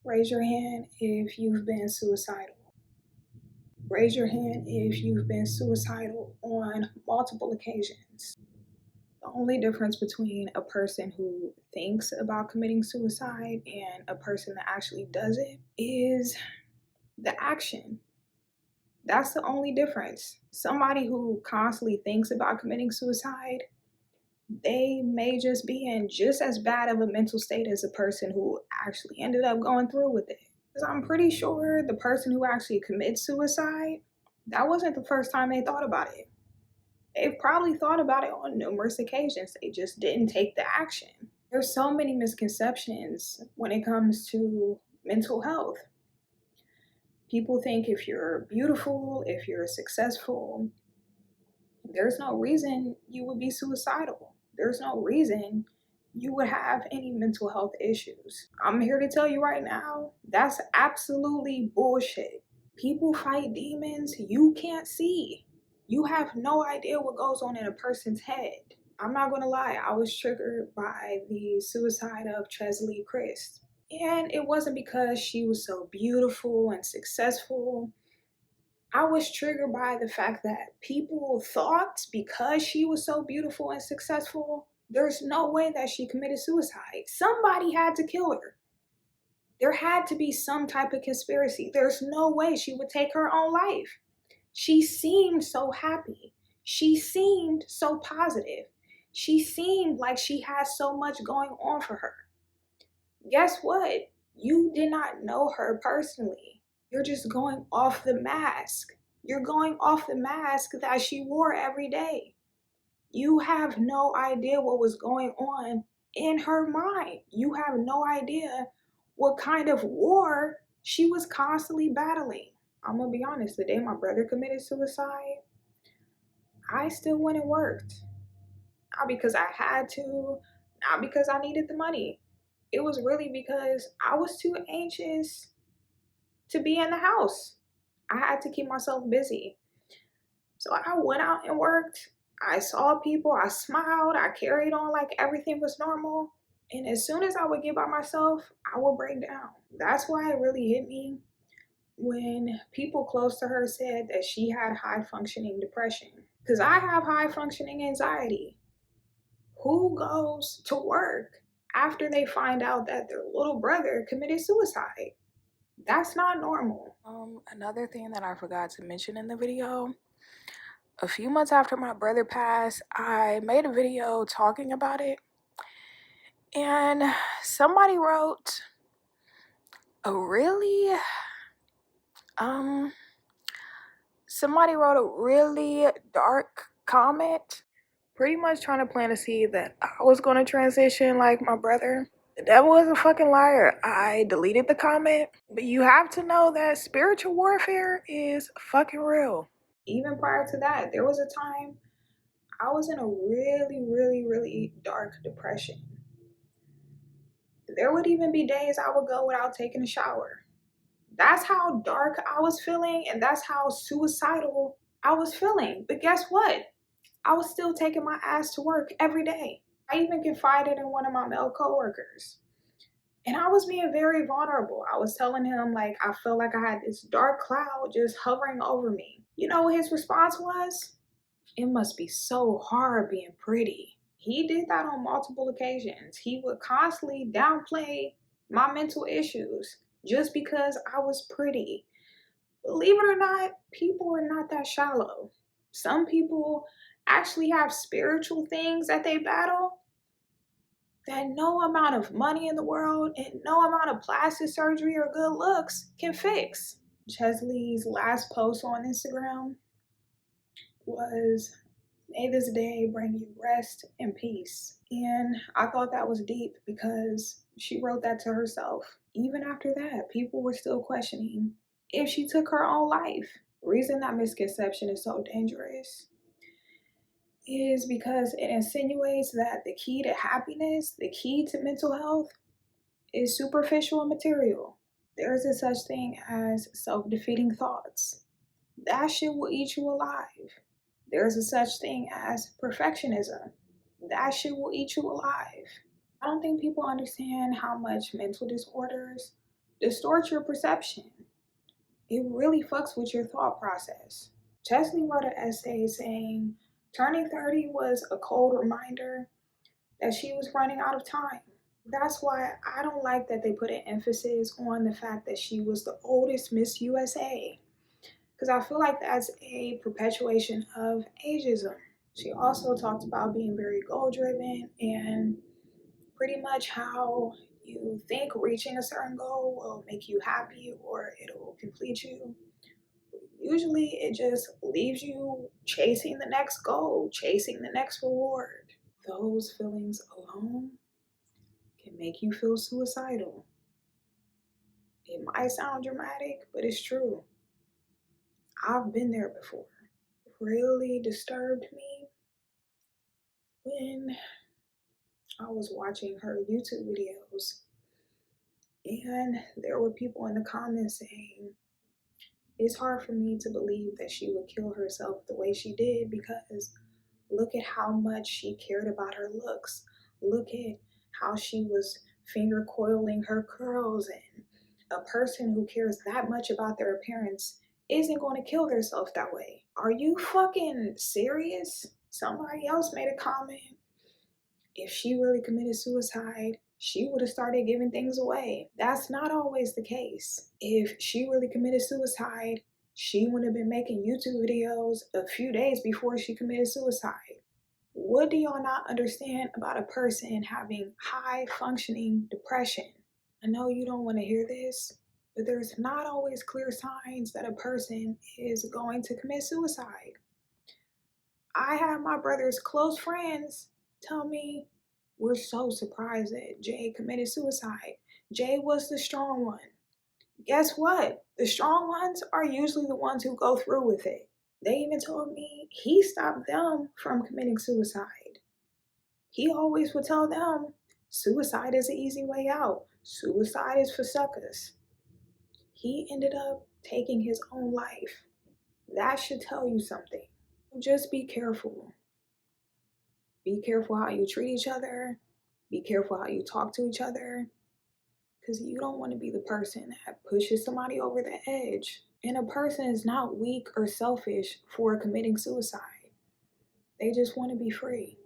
Raise your hand if you've been suicidal. Raise your hand if you've been suicidal on multiple occasions. The only difference between a person who thinks about committing suicide and a person that actually does it is the action. That's the only difference. Somebody who constantly thinks about committing suicide, they may just be in just as bad of a mental state as a person who actually ended up going through with it. Because I'm pretty sure the person who actually commits suicide, that wasn't the first time they thought about it. They've probably thought about it on numerous occasions. They just didn't take the action. There's so many misconceptions when it comes to mental health. People think if you're beautiful, if you're successful, there's no reason you would be suicidal. There's no reason you would have any mental health issues. I'm here to tell you right now, that's absolutely bullshit. People fight demons you can't see. You have no idea what goes on in a person's head. I'm not gonna lie, I was triggered by the suicide of Chesley Christ. And it wasn't because she was so beautiful and successful. I was triggered by the fact that people thought because she was so beautiful and successful, there's no way that she committed suicide. Somebody had to kill her. There had to be some type of conspiracy. There's no way she would take her own life. She seemed so happy. She seemed so positive. She seemed like she had so much going on for her. Guess what? You did not know her personally. You're just going off the mask. You're going off the mask that she wore every day. You have no idea what was going on in her mind. You have no idea what kind of war she was constantly battling. I'm gonna be honest, the day my brother committed suicide, I still went and worked. Not because I had to, not because I needed the money. It was really because I was too anxious to be in the house. I had to keep myself busy. So I went out and worked. I saw people, I smiled, I carried on like everything was normal. And as soon as I would get by myself, I would break down. That's why it really hit me when people close to her said that she had high functioning depression. Because I have high functioning anxiety. Who goes to work after they find out that their little brother committed suicide? That's not normal. Another thing that I forgot to mention in the video, a few months after my brother passed, I made a video talking about it. And somebody wrote a really dark comment, pretty much trying to plant a seed that I was going to transition like my brother. The devil is a fucking liar. I deleted the comment, but you have to know that spiritual warfare is fucking real. Even prior to that, there was a time I was in a really dark depression. There would even be days I would go without taking a shower. That's how dark I was feeling, and that's how suicidal I was feeling. But guess what? I was still taking my ass to work every day. I even confided in one of my male coworkers. And I was being very vulnerable. I was telling him, like, I felt like I had this dark cloud just hovering over me. You know what his response was? It must be so hard being pretty. He did that on multiple occasions. He would constantly downplay my mental issues just because I was pretty. Believe it or not, people are not that shallow. Some people actually have spiritual things that they battle that no amount of money in the world and no amount of plastic surgery or good looks can fix. Chesley's last post on Instagram was, "May this day bring you rest and peace." And I thought that was deep because she wrote that to herself. Even after that, people were still questioning if she took her own life. The reason that misconception is so dangerous is because it insinuates that the key to happiness, the key to mental health, is superficial and material. There is a such thing as self-defeating thoughts. That shit will eat you alive. There's a such thing as perfectionism. That shit will eat you alive. I don't think people understand how much mental disorders distorts your perception. It really fucks with your thought process. Chesley wrote an essay saying turning 30 was a cold reminder that she was running out of time. That's why I don't like that they put an emphasis on the fact that she was the oldest Miss USA, because I feel like that's a perpetuation of ageism. She also talked about being very goal driven and pretty much how you think reaching a certain goal will make you happy or it'll complete you. Usually it just leaves you chasing the next goal, chasing the next reward. Those feelings alone can make you feel suicidal. It might sound dramatic, but it's true. I've been there before. It really disturbed me when I was watching her YouTube videos and there were people in the comments saying, it's hard for me to believe that she would kill herself the way she did because look at how much she cared about her looks. Look at how she was finger coiling her curls, and a person who cares that much about their appearance isn't going to kill themselves that way. Are you fucking serious? Somebody else made a comment. If she really committed suicide, she would have started giving things away. That's not always the case. If she really committed suicide, she would have been making YouTube videos a few days before she committed suicide. What do y'all not understand about a person having high functioning depression? I know you don't want to hear this, but there's not always clear signs that a person is going to commit suicide. I have my brother's close friends tell me, we're so surprised that Jay committed suicide. Jay was the strong one. Guess what? The strong ones are usually the ones who go through with it. They even told me he stopped them from committing suicide. He always would tell them, suicide is an easy way out. Suicide is for suckers. He ended up taking his own life. That should tell you something. Just be careful. Be careful how you treat each other. Be careful how you talk to each other. Because you don't want to be the person that pushes somebody over the edge. And a person is not weak or selfish for committing suicide. They just want to be free.